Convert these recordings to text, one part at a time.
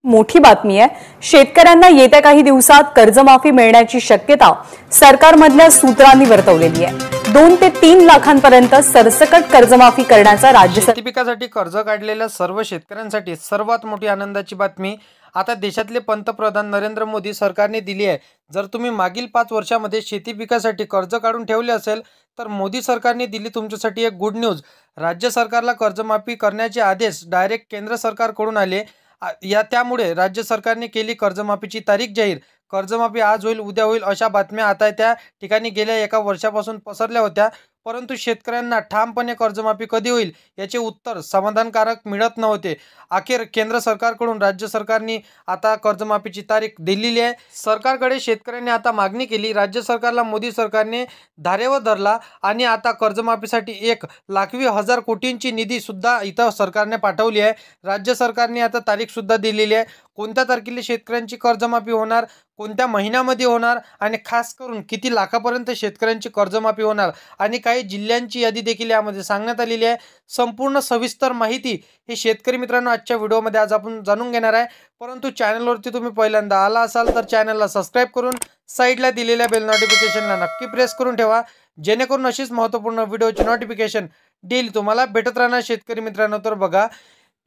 मोठी बातमी आहे। शेतकऱ्यांना येत्या काही दिवसात कर्जमाफी मिळण्याची शक्यता सरकारमधल्या सूत्रांनी वर्तवलेली आहे। 2 ते 3 लाखांपर्यंत सरसकट कर्जमाफी करण्याचा राज्य शेती पिकासाठी कर्ज काढलेल्या सर्व शेतकऱ्यांसाठी सर्वात मोठी आनंदाची बातमी आता देशातले पंतप्रधान नरेंद्र मोदी सरकारने दिली आहे। जर तुम्ही मागील 5 वर्षांमध्ये शेती पिकासाठी कर्ज काढून ठेवले असेल तर मोदी सरकारने दिली तुमच्यासाठी एक गुड न्यूज। राज्य सरकारला कर्जमाफी करण्याचे आदेश डायरेक्ट केंद्र सरकारकडून आले। त्यामुळे राज्य सरकारने केली कर्जमाफीची तारीख जाहीर। कर्जमाफी आज होईल उद्या होईल अशा बातम्या आता त्या ठिकाणी गेल्या एका वर्षापासून पसरल्या होत्या, परंतु शेतकऱ्यांना ठामपणे कर्जमाफी कधी होईल याचे उत्तर समाधानकारक मिळत नव्हते। अखेर केंद्र सरकारकडून राज्य सरकारने आता कर्जमाफीची तारीख दिलेली आहे। सरकारकडे शेतकऱ्यांनी आता मागणी केली, राज्य सरकारला मोदी सरकारने धारेवर धरला आणि आता कर्जमाफीसाठी 1,20,000 कोटींची निधी सुद्धा इथं सरकारने पाठवली आहे। राज्य सरकारने आता तारीख सुद्धा दिलेली आहे, कोणत्या तारखेला शेतकऱ्यांची कर्जमाफी होणार, कोणत्या महिन्यामध्ये होणार आणि खास करून किती लाखापर्यंत शेतकऱ्यांची कर्जमाफी होणार आणि काही जिल्ह्यांची यादी देखील यामध्ये सांगण्यात आलेली आहे। संपूर्ण सविस्तर माहिती हे शेतकरी मित्रांनो आजच्या व्हिडिओमध्ये आज आपण जाणून घेणार आहे। परंतु चॅनलवरती तुम्ही पहिल्यांदा आला असाल तर चॅनलला सबस्क्राईब करून साईडला दिलेल्या बेल नोटिफिकेशनला नक्की प्रेस करून ठेवा, जेणेकरून अशीच महत्त्वपूर्ण व्हिडिओची नोटिफिकेशन डेली तुम्हाला भेटत राहणार शेतकरी मित्रांनो। तर बघा,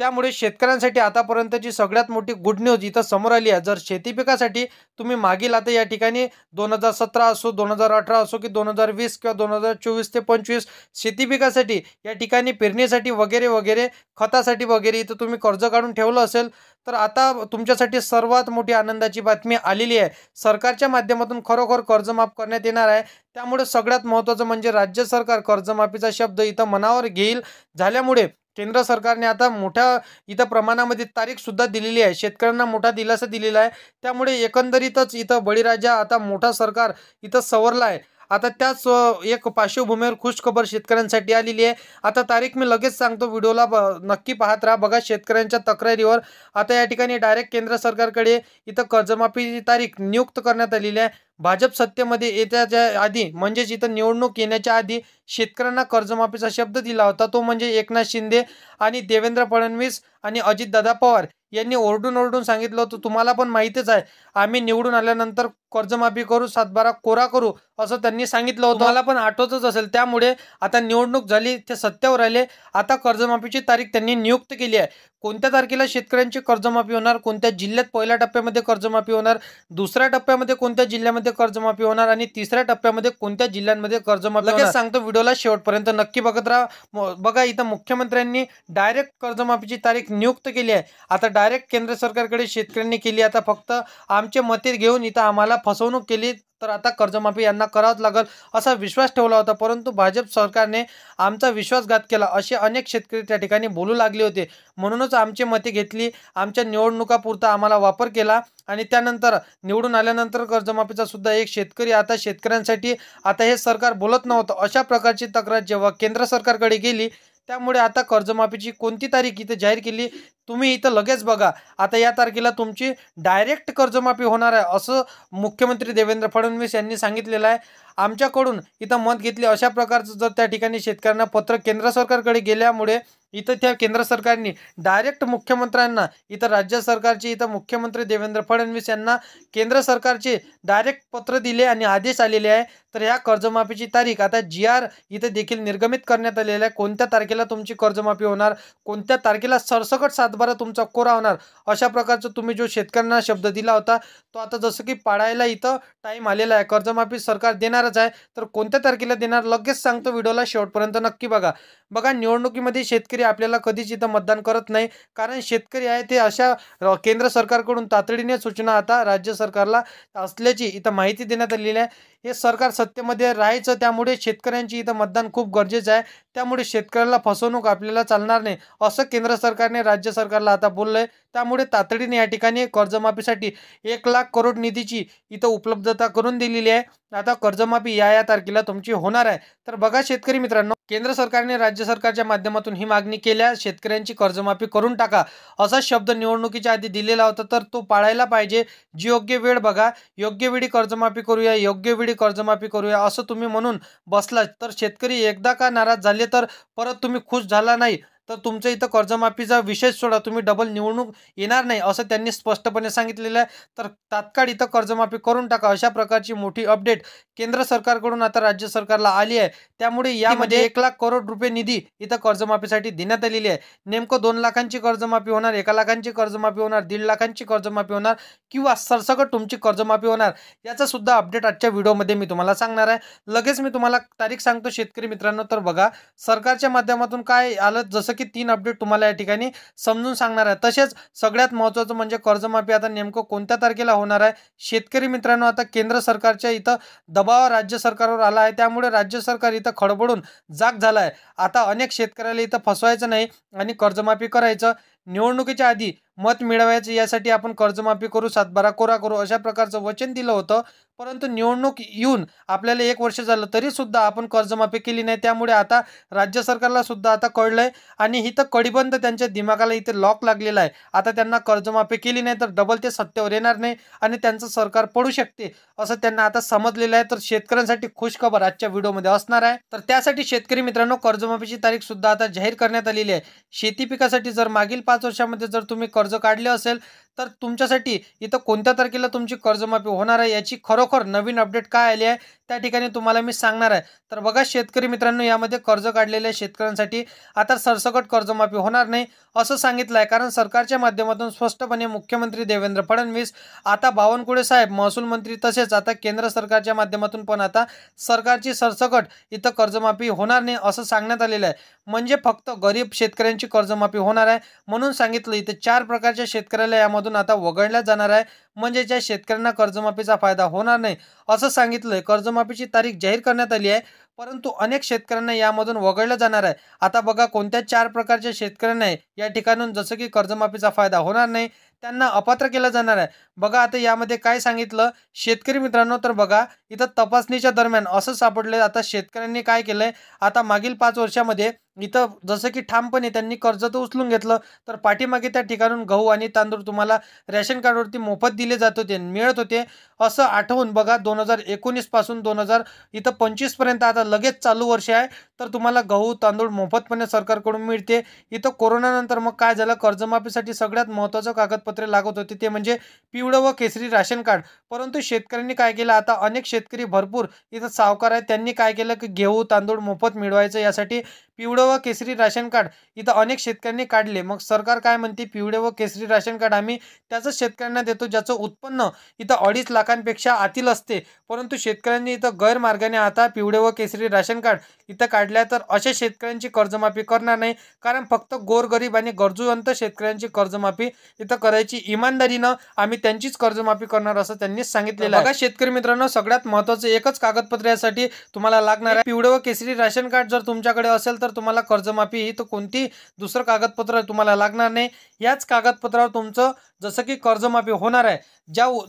त्यामुळे शेतकऱ्यांसाठी आतापर्यंतची सगळ्यात मोठी गुड न्यूज इथं समोर आली आहे। जर शेती पिकासाठी तुम्ही मागील आता या ठिकाणी 2017 असो, 2018 असो की 2020 किंवा 2024 ते 25 शेती पिकासाठी या ठिकाणी पेरणीसाठी वगैरे वगैरे खतासाठी वगैरे इथं तुम्ही कर्ज काढून ठेवलं असेल तर आता तुमच्यासाठी सर्वात मोठी आनंदाची बातमी आलेली आहे। सरकारच्या माध्यमातून खरोखर कर्ज माफ करण्यात येणार आहे। त्यामुळे सगळ्यात महत्त्वाचं म्हणजे राज्य सरकार कर्जमाफीचा शब्द इथं मनावर घेईल झाल्यामुळे केंद्र सरकारने आता मोठ्या इथं प्रमाणामध्ये तारीख सुद्धा दिलेली आहे, शेतकऱ्यांना मोठा दिलासा दिलेला आहे। त्यामुळे एकंदरीतच इथं बळीराजा आता मोठा सरकार इथं सवरला आहे। आता त्याच एक पार्श्वभूमीवर खुशखबर शेतकऱ्यांसाठी आलेली आहे। आता तारीख मी लगेच सांगतो, व्हिडिओला नक्की पाहत राहा। बघा, शेतकऱ्यांच्या तक्रारीवर आता या ठिकाणी डायरेक्ट केंद्र सरकारकडे इथं कर्जमाफीची तारीख नियुक्त करण्यात आलेली आहे। भाजप सत्तेमध्ये येण्याच्या आधी म्हणजेच इथं निवडणूक येण्याच्या आधी शेतकऱ्यांना कर्जमाफीचा शब्द दिला होता, तो म्हणजे एकनाथ शिंदे आणि देवेंद्र फडणवीस आणि अजितदादा पवार यांनी ओरडून सांगितलं होतं, तुम्हाला पण माहितीच आहे आम्ही निवडून आल्यानंतर कर्जमाफी करू, 7/12 कोरा करू असं त्यांनी सांगितलं होतं, मला पण आठवतच असेल। त्यामुळे आता निवडणूक झाली, ते सत्तेवर आले, आता कर्जमाफीची तारीख त्यांनी नियुक्त केली आहे। कोणत्या तारखेला शेतकऱ्यांची कर्जमाफी होणार, कोणत्या जिल्ह्यात पहिल्या टप्प्यामध्ये कर्जमाफी होणार, दुसऱ्या टप्प्यामध्ये कोणत्या जिल्ह्यामध्ये कर्जमाफी होणार आणि तिसऱ्या टप्प्यामध्ये कोणत्या जिल्ह्यांमध्ये कर्जमाफी होणार सांगतो, व्हिडिओला शेवटपर्यंत नक्की बघत राहा। बघा, इथं मुख्यमंत्र्यांनी डायरेक्ट कर्जमाफीची तारीख नियुक्त केली आहे। आता डायरेक्ट केंद्र सरकारकडे शेतकऱ्यांनी केली, आता फक्त आमचे मते घेऊन इथं आम्हाला फसवणूक केली तर आता कर्जमाफी यांना करावंच लागल असा विश्वास ठेवला होता, परंतु भाजप सरकारने आमचा विश्वासघात केला असे अनेक शेतकरी त्या ठिकाणी बोलू लागले होते। म्हणूनच आमची मते घेतली, आमच्या निवडणुकापुरता आम्हाला वापर केला आणि त्यानंतर निवडून आल्यानंतर कर्जमाफीचा सुद्धा एक शेतकरी आता शेतकऱ्यांसाठी आता हे सरकार बोलत नव्हतं अशा प्रकारची तक्रार जेव्हा केंद्र सरकारकडे गेली, त्यामुळे आता कर्जमाफीची कोणती तारीख इथं जाहीर केली तुम्ही इथं लगेच बघा। आता या तारखेला तुमची डायरेक्ट कर्जमाफी होणार आहे असं मुख्यमंत्री देवेंद्र फडणवीस यांनी सांगितलेलं आहे। आमच्याकडून इथं मत घेतले अशा प्रकारचं जर त्या ठिकाणी शेतकऱ्यांना पत्र केंद्र सरकारकडे गेल्यामुळे इथं त्या केंद्र सरकारने डायरेक्ट मुख्यमंत्र्यांना इथं राज्य सरकारचे इथं मुख्यमंत्री देवेंद्र फडणवीस यांना केंद्र सरकारचे डायरेक्ट पत्र दिले आणि आदेश आलेले आहे। तर ह्या कर्जमाफीची तारीख आता GR इथं देखील निर्गमित करण्यात आलेला आहे, कोणत्या तारखेला तुमची कर्जमाफी होणार, कोणत्या तारखेला सरसकट 7/12 तुमचा कोरा होणार अशा प्रकारचं तुम्ही जो शेतकऱ्यांना शब्द दिला होता तो आता जसं की पाळायला इथं टाइम आलेला आहे। कर्जमाफी सरकार देणारच आहे, तर कोणत्या तारखेला देणार लगेच सांगतो, व्हिडिओला शेवटपर्यंत नक्की बघा। बघा, निवडणुकीमध्ये शेतकरी आपल्याला कधीच इथं मतदान करत नाही, कारण शेतकरी आहे ते अशा केंद्र सरकारकडून तातडीने सूचना आता राज्य सरकारला असल्याची इथं माहिती देण्यात आलेली आहे। हे सरकार सत्तेमध्ये राहायचं, त्यामुळे शेतकऱ्यांची इथं मतदान खूप गरजेचं आहे, त्यामुळे शेतकऱ्याला फसवणूक आपल्याला चालणार नाही असं केंद्र सरकारने राज्य सरकारला आता बोललंय। त्यामुळे तातडीने या ठिकाणी कर्जमाफीसाठी 1,00,000 करोड निधीची इथं उपलब्धता करून दिलेली आहे। आता कर्जमाफी या तारखेला तुमची होणार आहे। तर बघा शेतकरी मित्रांनो, केंद्र सरकारने राज्य सरकारच्या माध्यमातून ही मागणी केल्या, शेतकऱ्यांची कर्जमाफी करून टाका असा शब्द निवडणुकीच्या आधी दिलेला होता, तर तो पाळायला पाहिजे। जी योग्य वेळ बघा, योग्य वेळी कर्जमाफी करूया, योग्य वेळी कर्जमाफी करूया असं तुम्ही म्हणून बसला तर शेतकरी एकदा का नाराज झाले तर परत तुम्ही खुश झाला नाही तर तुमचं इथं कर्जमाफीचा विषय सोडा, तुम्ही डबल निवडणूक येणार नाही असं त्यांनी स्पष्टपणे सांगितलेलं आहे. तर तात्काळ इथं कर्जमाफी करून टाका, अशा प्रकारची मोठी अपडेट केंद्र सरकारकडून आता राज्य सरकारला आली आहे. त्यामुळे यामध्ये 1,00,00,000 करोड रुपये निधी इथं कर्जमाफीसाठी देण्यात आलेली आहे. नेमकं 2 लाखांची कर्जमाफी होणार, 1 लाखांची कर्जमाफी होणार, 1.5 लाखांची कर्जमाफी होणार किंवा सरसकट तुमची कर्जमाफी होणार, याचा सुद्धा अपडेट आजच्या व्हिडिओमध्ये मी तुम्हाला सांगणार आहे. लगेच मी तुम्हाला तारीख सांगतो शेतकरी मित्रांनो. तर बघा, सरकारच्या माध्यमातून काय आलं, जसं की 3 अपडेट तुम्हाला या ठिकाणी समजून सांगणार आहे. तसेच सगळ्यात महत्त्वाचं म्हणजे कर्जमाफी आता नेमकं कोणत्या तारखेला होणार आहे. शेतकरी मित्रांनो, आता केंद्र सरकारच्या इथं दबाव राज्य सरकारवर आला आहे, त्यामुळे राज्य सरकार इथं खडबडून जाग झालं आहे. आता अनेक शेतकऱ्याला इथं फसवायचं नाही आणि कर्जमाफी करायचं. निवडणुकीच्या आधी मत मिळवायचं, यासाठी आपण कर्जमाफी करू, सातबारा कोरा करू, अशा प्रकारचं वचन दिलं होतं. परंतु निवडणूक येऊन आपल्याला 1 वर्ष झालं तरी सुद्धा आपण कर्जमाफी केली नाही. त्यामुळे आता राज्य सरकारला सुद्धा आता कळलंय आणि इथं कडिबंद त्यांच्या दिमागाला इथे लॉक लागलेला आहे. आता त्यांना कर्जमाफी केली नाही तर डबल ते सत्तेवर येणार नाही आणि त्यांचं सरकार पडू शकते असं त्यांना आता समजलेलं आहे. तर शेतकऱ्यांसाठी खुशखबर आजच्या व्हिडिओमध्ये असणार आहे. तर त्यासाठी शेतकरी मित्रांनो, कर्जमाफीची तारीख सुद्धा आता जाहीर करण्यात आलेली आहे. शेती पिकासाठी जर मागील 5 वर्षामध्ये जर तुम्ही कर्ज काढले असेल तर तुमच्यासाठी इथं कोणत्या तारखेला तुमची कर्जमाफी होणार आहे याची खरोखर नवीन अपडेट काय आली आहे त्या ठिकाणी तुम्हाला मी सांगणार आहे. तर बघा शेतकरी मित्रांनो, यामध्ये कर्ज काढलेल्या शेतकऱ्यांसाठी आता सरसकट कर्जमाफी होणार नाही असं सांगितलं आहे. कारण सरकारच्या माध्यमातून स्पष्टपणे मुख्यमंत्री देवेंद्र फडणवीस, आता बावनकुळे साहेब महसूल मंत्री, तसेच आता केंद्र सरकारच्या माध्यमातून पण आता सरकारची सरसकट इथं कर्जमाफी होणार नाही असं सांगण्यात आलेलं आहे. म्हणजे फक्त गरीब शेतकऱ्यांची कर्जमाफी होणार आहे म्हणून सांगितलं. इथे 4 प्रकारच्या शेतकऱ्याला यामधून आता वगळल्या जाणार आहे. म्हणजे ज्या शेतकऱ्यांना कर्जमाफीचा फायदा होणार नाही असं सांगितलंय. कर्जमाफीची तारीख जाहीर करण्यात आली आहे, परंतु अनेक शेतकऱ्यांना यामधून वगळलं जाणार आहे. आता बघा कोणत्या 4 प्रकारच्या शेतकऱ्यांना या ठिकाणून जसं की कर्जमाफीचा फायदा होणार नाही त्यांना अपात्र केलं जाणार आहे. बघा आता यामध्ये काय सांगितलं शेतकरी मित्रांनो. तर बघा इथं तपासणीच्या दरम्यान असं सापडले, आता शेतकऱ्यांनी काय केलंय, आता मागील 5 वर्षामध्ये इथं जसं की ठामपणे त्यांनी कर्ज तर उचलून घेतलं, तर पाठीमागे त्या ठिकाणून गहू आणि तांदूळ तुम्हाला रेशन कार्डवरती मोफत दिले जात होते, मिळत होते असं आठवून बघा 2019 पासून 2025 पर्यंत आता लगेच चालू वर्ष आहे, तर तुम्हाला गहू तांदूळ मोफतपणे सरकारकडून मिळते. इथं कोरोनानंतर मग काय झालं, कर्जमाफीसाठी सगळ्यात महत्त्वाचं कागदपत्रे लागत होती ते म्हणजे पिवळं व केसरी राशन कार्ड. परंतु शेतकऱ्यांनी काय केलं, आता अनेक शेतकरी भरपूर इथं सावकार आहेत, त्यांनी काय केलं की गहू तांदूळ मोफत मिळवायचं यासाठी पिवळं व केसरी राशन कार्ड इथं अनेक शेतकऱ्यांनी काढले. मग सरकार काय म्हणते, पिवळे व केसरी राशन कार्ड आम्ही त्याच शेतकऱ्यांना देतो ज्याचं उत्पन्न इथं 2.5 लाखांपेक्षा आतील असते. परंतु शेतकऱ्यांनी इथं गैरमार्गाने आता पिवळे व केसरी राशन कार्ड इथं काढल्या, तर अशा शेतकऱ्यांची कर्जमाफी करणार नाही. कारण फक्त गोरगरीब आणि गरजूवंत शेतकऱ्यांची कर्जमाफी इथं करायची, इमानदारीनं आम्ही त्यांचीच कर्जमाफी करणार असं त्यांनी सांगितलेलं आहे. बघा शेतकरी मित्रांनो, सगळ्यात महत्त्वाचं एकच कागदपत्र यासाठी तुम्हाला लागणार आहे. पिवळे व केसरी राशन कार्ड जर तुमच्याकडे असेल तर तुम्हाला कर्जमाफी ही तर कोणती दुसरं कागदपत्र तुम्हाला लागणार नाही. याच कागदपत्रावर तुमचं जसं की कर्जमाफी होणार आहे.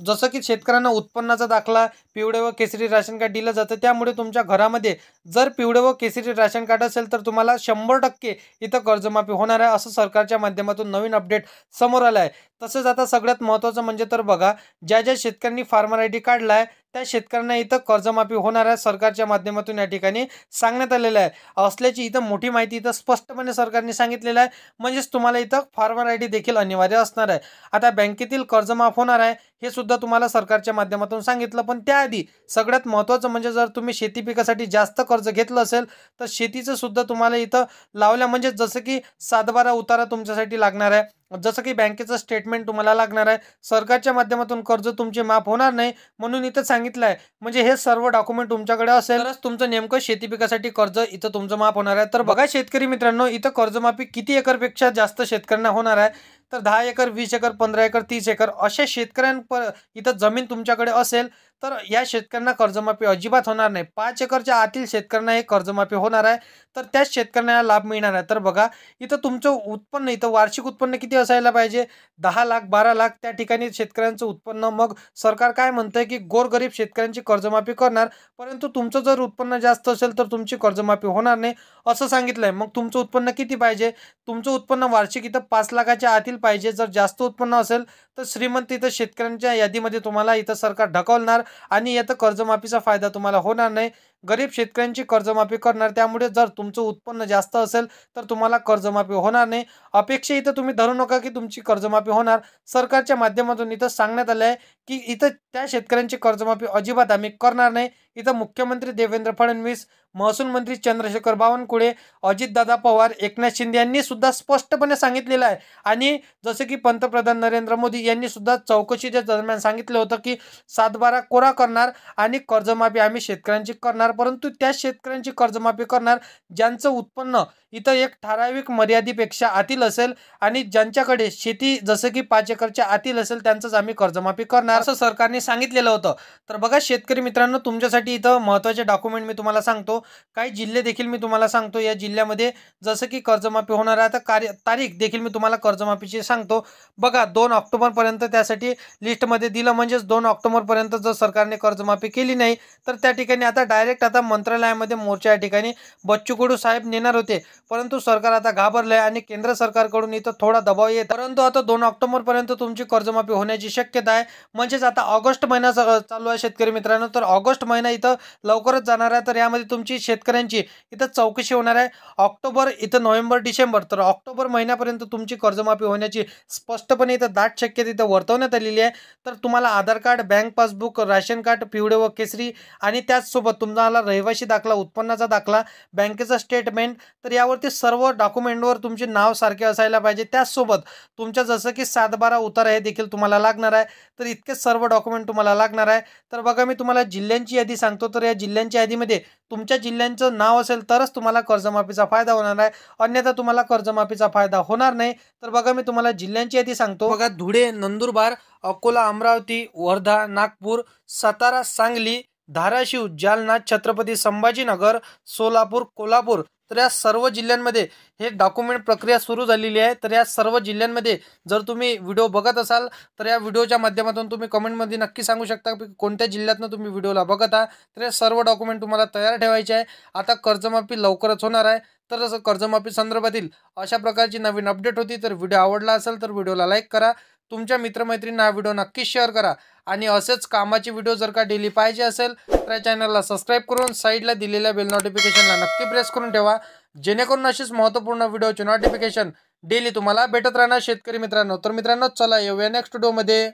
जसं की शेतकऱ्यांना उत्पन्नाचा दाखला, पिवळे व केसरी राशन कार्ड दिलं जातं, त्यामुळे तुमच्या घरामध्ये जर पिवळे व केसरी राशन कार्ड असेल तर तुम्हाला 100% इथं कर्जमाफी होणार आहे असं सरकारच्या माध्यमातून नवीन अपडेट समोर आलं आहे. तसंच आता सगळ्यात महत्त्वाचं म्हणजे तर बघा, ज्या शेतकऱ्यांनी फार्मर ID काढला आहे त्या शेतकऱ्यांना इथं कर्जमाफी होणार आहे सरकारच्या माध्यमातून या ठिकाणी सांगण्यात आलेलं आहे असल्याची इथं मोठी माहिती इथं स्पष्टपणे सरकारने सांगितलेलं आहे. म्हणजेच तुम्हाला इथं फार्मर ID देखील अनिवार्य असणार आहे. आता बँकेतील कर्ज माफ होणार आहे हे सुद्धा तुम्हाला सरकारच्या माध्यमातून सांगितलं. पण त्याआधी सगळ्यात महत्त्वाचं म्हणजे जर तुम्ही शेती पिकासाठी जास्त कर्ज घेतलं असेल तर शेतीचं सुद्धा तुम्हाला इथं लावल्या, म्हणजे जसं की 7/12 उतारा तुमच्यासाठी लागणार आहे, जसं की बँकेचं स्टेटमेंट तुम्हाला लागणार आहे. सरकारच्या माध्यमातून कर्ज तुमचे माफ होणार नाही म्हणून इथं सांगितलं आहे. म्हणजे हे सर्व डॉक्युमेंट तुमच्याकडे असेल तरच तुमचं नेमकं शेती पिकासाठी कर्ज इथं तुमचं माफ होणार आहे. तर बघा शेतकरी मित्रांनो, इथं कर्जमाफी किती एकरपेक्षा जास्त शेतकऱ्यांना होणार आहे, तर 10 एकर, 20 एकर, 15 एकर, 30 एकर अशा इथं जमीन तुमच्याकडे असेल तर या शेतकऱ्यांना कर्जमाफी अजिबात होणार नाही. 5 एकरच्या आतील शेतकऱ्यांना हे कर्जमाफी होणार आहे, तर त्याच शेतकऱ्यांना लाभ मिळणार आहे. तर बघा इथं तुमचं उत्पन्न, इथं वार्षिक उत्पन्न किती असायला पाहिजे, 10 लाख 12 लाख त्या ठिकाणी शेतकऱ्यांचं उत्पन्न. मग सरकार काय म्हणतंय की गोरगरीब शेतकऱ्यांची कर्जमाफी करणार, परंतु तुमचं जर उत्पन्न जास्त असेल तर तुमची कर्जमाफी होणार नाही असं सांगितलंय. मग तुमचं उत्पन्न किती पाहिजे, तुमचं उत्पन्न वार्षिक इथं 5 लाखाच्या आतील पाहिजे. जर जास्त उत्पन्न असेल तर श्रीमंत इथं शेतकऱ्यांच्या यादीमध्ये तुम्हाला इथं सरकार ढकलणार आणि यात कर्जमाफीचा फायदा तुम्हाला होणार नाही. गरीब शेतकऱ्यांची कर्जमाफी करणार। त्यामुळे जर तुमचं उत्पन्न जास्त असेल तर तुम्हाला कर्जमाफी होणार नाही। अपेक्षा इथं तुम्ही धरू नका की तुमची कर्जमाफी होणार। सरकारच्या माध्यमातून इथं सांगण्यात आलं आहे की इथं त्या शेतकऱ्यांची कर्जमाफी अजिबात आम्ही करणार नाही। इथं मुख्यमंत्री देवेंद्र फडणवीस, महसूल मंत्री चंद्रशेखर बावनकुळे, अजितदादा पवार, एकनाथ शिंदे यांनी सुद्धा स्पष्टपणे सांगितलेलं आहे। आणि जसे की पंतप्रधान नरेंद्र मोदी यांनी सुद्धा चौकशीच्या दरम्यान सांगितलं होतं की 7/12 कोरा करणार आणि कर्जमाफी आम्ही शेतकऱ्यांची करणार, परंतु त्या शेतकऱ्यांची कर्जमाफी करणार ज्यांचं उत्पन्न इथं एक ठराविक मर्यादेपेक्षा आतील असेल आणि ज्यांच्याकडे शेती जसं की 5 एकरच्या आतील असेल त्यांचंच आम्ही कर्जमाफी करणार, असं सरकारने सांगितलेलं होतं। तर बघा शेतकरी मित्रांनो, तुमच्यासाठी इथं महत्त्वाचे डॉक्युमेंट मी तुम्हाला सांगतो, काही जिल्हे देखील मी तुम्हाला सांगतो। या जिल्ह्यामध्ये जसं की कर्जमाफी होणार आहे, आता तारीख देखील मी तुम्हाला कर्जमाफीची सांगतो। बघा 2 ऑक्टोबरपर्यंत त्यासाठी लिस्टमध्ये दिलं, म्हणजेच 2 ऑक्टोबरपर्यंत जर सरकारने कर्जमाफी केली नाही तर त्या ठिकाणी आता डायरेक्ट आता मंत्रालयामध्ये मोर्चा या ठिकाणी बच्चू कडू साहेब नेणार होते, परंतु सरकार आता घाबरले आणि केंद्र सरकारकडून इथं थोडा दबाव येत, परंतु आता 2 ऑक्टोबरपर्यंत तुमची कर्जमाफी होण्याची शक्यता आहे। म्हणजेच आता ऑगस्ट महिना चालू आहे शेतकरी मित्रांनो, तर ऑगस्ट महिना इथं लवकरच जाणार आहे। तर यामध्ये तुमची शेतकऱ्यांची इथं चौकशी होणार आहे। ऑक्टोबर इथं नोव्हेंबर डिसेंबर, तर ऑक्टोबर महिन्यापर्यंत तुमची कर्जमाफी होण्याची स्पष्टपणे इथं दाट शक्यता इथं वर्तवण्यात आलेली आहे। तर तुम्हाला Aadhaar card, bank passbook, ration card पिवळे व केसरी आणि त्याचसोबत तुम्हाला रहिवासी दाखला, उत्पन्नाचा दाखला, बँकेचा स्टेटमेंट, तर यावरती सर्व डॉक्युमेंटवर तुमचे नाव सारखे असायला पाहिजे। त्याचसोबत तुमच्या जसं की 7/12 उतारा हे देखील तुम्हाला लागणार आहे। तर इतके सर्व डॉक्युमेंट तुम्हाला लागणार आहे। तर बघा मी तुम्हाला जिल्ह्यांची यादी सांगतो, तर या जिल्ह्यांच्या यादीमध्ये तुमच्या जिल्ह्यांचं नाव असेल तरच तुम्हाला कर्जमाफीचा फायदा होणार आहे, अन्यथा तुम्हाला कर्जमाफीचा फायदा होणार नाही। तर बघा मी तुम्हाला जिल्ह्यांची यादी सांगतो। बघा धुळे, नंदुरबार, अकोला, अमरावती, वर्धा, नागपूर, सातारा, सांगली, धाराशिव, जालना, छत्रपती संभाजीनगर, सोलापूर, कोल्हापूर, तर या सर्व जिल्ह्यांमध्ये हे डॉक्युमेंट प्रक्रिया सुरू झालेली आहे। तर या सर्व जिल्ह्यांमध्ये जर तुम्ही व्हिडिओ बघत असाल तर या व्हिडिओच्या माध्यमातून तुम्ही कमेंटमध्ये नक्की सांगू शकता की कोणत्या जिल्ह्यातनं तुम्ही व्हिडिओला बघत आहात। तर हे सर्व डॉक्युमेंट तुम्हाला तयार ठेवायचे आहे। आता कर्जमाफी लवकरच होणार आहे। तर असं कर्जमाफी संदर्भातील अशा प्रकारची नवीन अपडेट होती। तर व्हिडिओ आवडला असेल तर व्हिडिओला लाईक करा, तुमच्या मित्रमैत्रिणींना हा व्हिडिओ नक्की शेअर करा आणि असेच कामाचे व्हिडिओ जर का डेली पाहिजे असेल तर या चॅनलला सबस्क्राईब करून साईडला दिलेल्या बेल नोटिफिकेशनला नक्की प्रेस करून ठेवा, जेणेकरून अशीच महत्त्वपूर्ण व्हिडिओचे नोटिफिकेशन डेली तुम्हाला भेटत राहणार शेतकरी मित्रांनो। तर मित्रांनो चला येऊया नेक्स्ट व्हिडिओमध्ये।